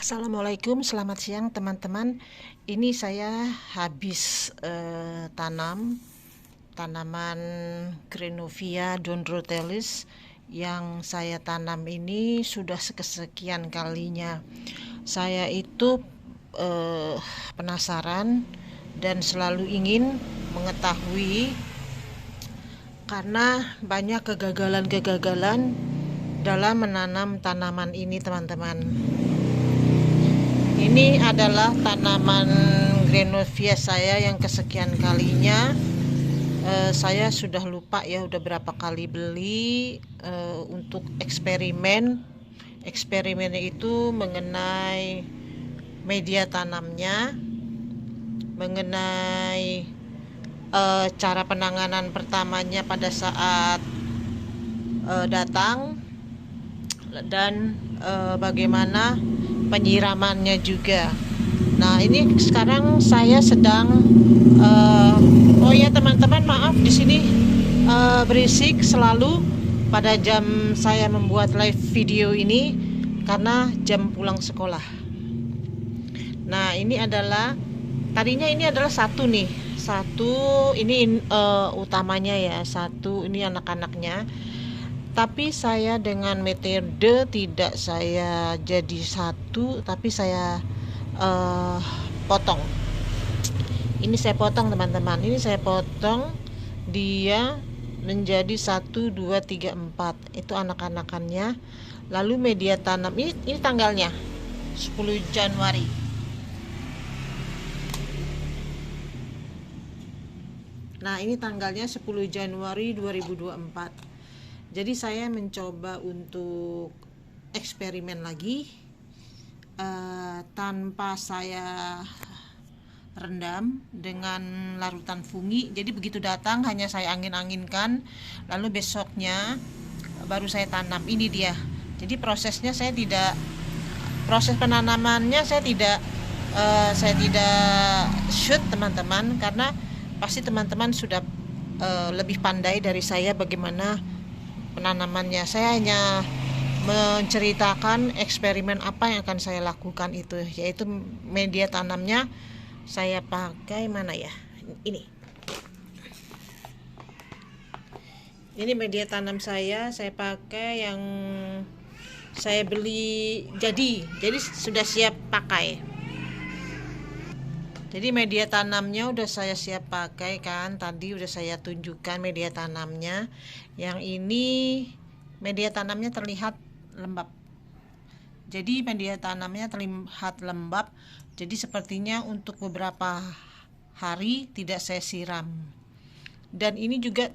Assalamualaikum, selamat siang teman-teman. Ini saya habis tanam tanaman Grenovia dendrotelis yang saya tanam ini sudah kesekian kalinya. Saya itu penasaran dan selalu ingin mengetahui karena banyak kegagalan-kegagalan dalam menanam tanaman ini, teman-teman. Ini adalah tanaman Grenovia saya yang kesekian kalinya. Saya sudah lupa ya udah berapa kali beli untuk eksperimen. Eksperimennya itu mengenai media tanamnya, mengenai cara penanganan pertamanya pada saat datang, dan bagaimana penyiramannya juga. Nah, ini sekarang saya sedang oh ya teman-teman, maaf di sini berisik selalu pada jam saya membuat live video ini karena jam pulang sekolah. Nah, ini adalah tadinya ini adalah satu nih. Satu ini utamanya ya, satu ini anak-anaknya. Tapi saya dengan metode tidak saya jadi satu, tapi saya potong. Ini saya potong teman-teman. Ini saya potong dia menjadi 1, 2, 3, 4. Itu anak-anakannya. Lalu media tanam ini tanggalnya 10 Januari. Nah, ini tanggalnya 10 Januari 2024. Jadi saya mencoba untuk eksperimen lagi tanpa saya rendam dengan larutan fungi. Jadi begitu datang hanya saya angin-anginkan, lalu besoknya baru saya tanam. Ini dia. Jadi proses penanamannya saya tidak shoot teman-teman, karena pasti teman-teman sudah lebih pandai dari saya bagaimana penanamannya. Saya hanya menceritakan eksperimen apa yang akan saya lakukan itu, yaitu media tanamnya saya pakai mana ya, ini media tanam saya pakai yang saya beli jadi sudah siap pakai. Jadi media tanamnya udah saya siap pakai kan, tadi udah saya tunjukkan media tanamnya. Yang ini media tanamnya terlihat lembab. Jadi media tanamnya terlihat lembab. Jadi sepertinya untuk beberapa hari tidak saya siram. Dan ini juga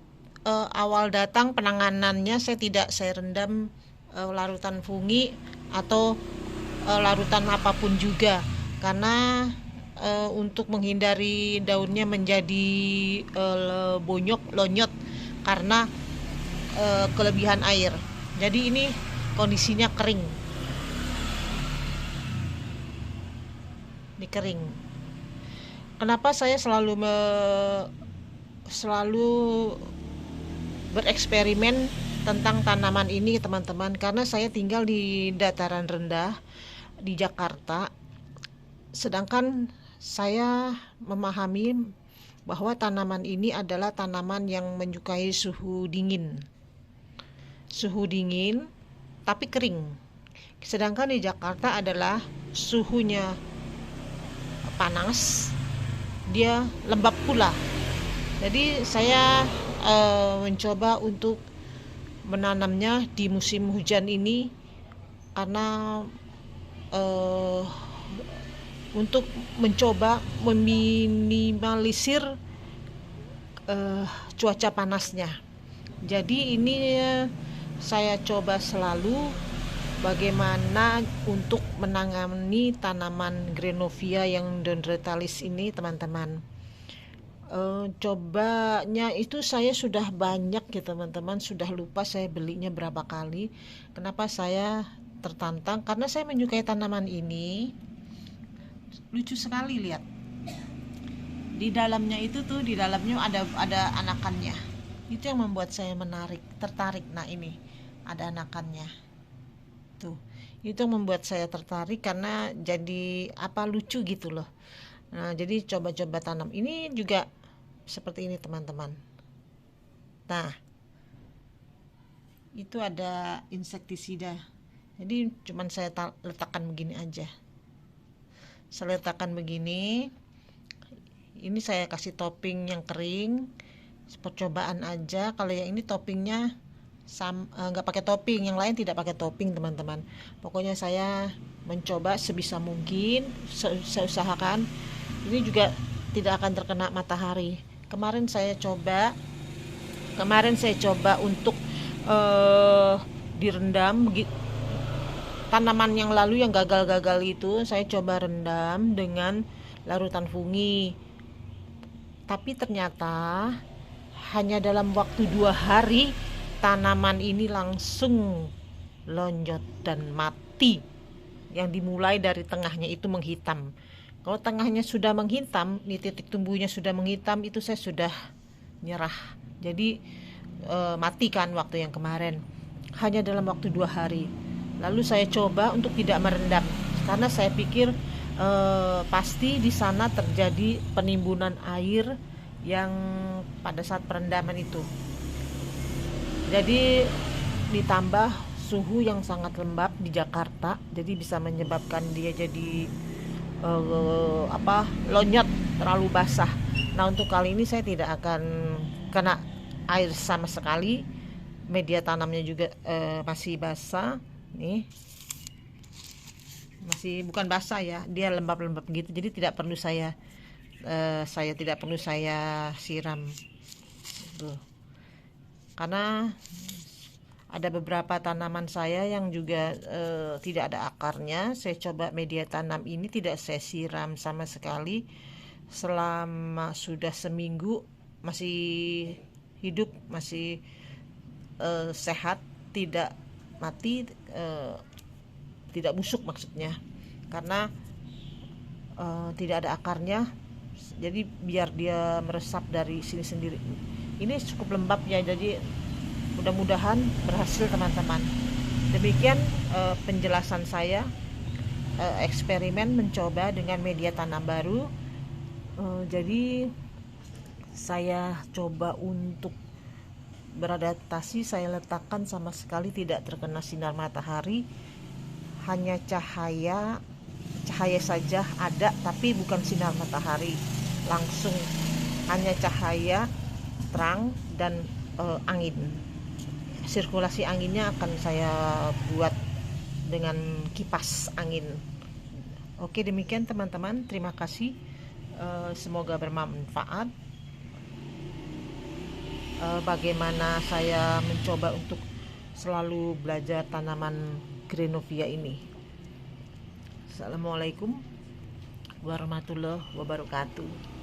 awal datang penanganannya saya rendam larutan fungi atau larutan apapun juga, karena untuk menghindari daunnya menjadi lonyot karena kelebihan air. Jadi ini kondisinya kering. Ini kering. Kenapa saya selalu bereksperimen tentang tanaman ini, teman-teman? Karena saya tinggal di dataran rendah di Jakarta. Sedangkan saya memahami bahwa tanaman ini adalah tanaman yang menyukai suhu dingin tapi kering. Sedangkan di Jakarta adalah suhunya panas, dia lembab pula. Jadi saya mencoba untuk menanamnya di musim hujan ini karena untuk mencoba meminimalisir cuaca panasnya. Jadi ini saya coba selalu bagaimana untuk menangani tanaman Grenovia yang dendrotelis ini, teman-teman. Cobanya itu saya sudah banyak ya teman-teman, sudah lupa saya belinya berapa kali. Kenapa saya tertantang? Karena saya menyukai tanaman ini. Lucu sekali, lihat di dalamnya ada anakannya. Itu yang membuat saya tertarik. Nah, ini ada anakannya tuh. Itu membuat saya tertarik karena jadi lucu gitu loh. Nah, jadi coba-coba tanam. Ini juga seperti ini teman-teman. Nah, itu ada insektisida. Jadi cuman saya letakkan begini aja. Saya letakkan begini. Ini saya kasih topping yang kering. Percobaan aja. Kalau yang ini toppingnya nggak pakai topping, yang lain tidak pakai topping teman-teman. Pokoknya saya mencoba sebisa mungkin, saya usahakan. Ini juga tidak akan terkena matahari. Kemarin saya coba untuk direndam tanaman yang lalu yang gagal-gagal itu. Saya coba rendam dengan larutan fungi, tapi ternyata hanya dalam waktu 2 hari tanaman ini langsung lonjot dan mati. Yang dimulai dari tengahnya itu menghitam. Kalau tengahnya sudah menghitam, ini titik tumbuhnya sudah menghitam, itu saya sudah nyerah. Jadi matikan waktu yang kemarin hanya dalam waktu 2 hari. Lalu saya coba untuk tidak merendam karena saya pikir pasti di sana terjadi penimbunan air yang pada saat perendaman itu. Jadi ditambah suhu yang sangat lembab di Jakarta, jadi bisa menyebabkan dia jadi lonyot, terlalu basah. Nah, untuk kali ini saya tidak akan kena air sama sekali. Media tanamnya juga masih basah. Nih, masih bukan basah ya, dia lembab-lembab gitu. Jadi tidak perlu saya siram. Tuh. Karena ada beberapa tanaman saya yang juga tidak ada akarnya. Saya coba media tanam ini tidak saya siram sama sekali. Selama sudah seminggu masih hidup, masih sehat, tidak mati, tidak busuk maksudnya, karena tidak ada akarnya. Jadi biar dia meresap dari sini sendiri. Ini cukup lembab ya, jadi mudah-mudahan berhasil teman-teman. Demikian penjelasan saya, eksperimen mencoba dengan media tanam baru. Jadi saya coba untuk beradaptasi, saya letakkan sama sekali tidak terkena sinar matahari, hanya cahaya saja ada, tapi bukan sinar matahari langsung, hanya cahaya terang dan angin. Sirkulasi anginnya akan saya buat dengan kipas angin. Oke, demikian teman-teman, terima kasih. Semoga bermanfaat. Bagaimana saya mencoba untuk selalu belajar tanaman Greenovia ini. Assalamualaikum warahmatullahi wabarakatuh.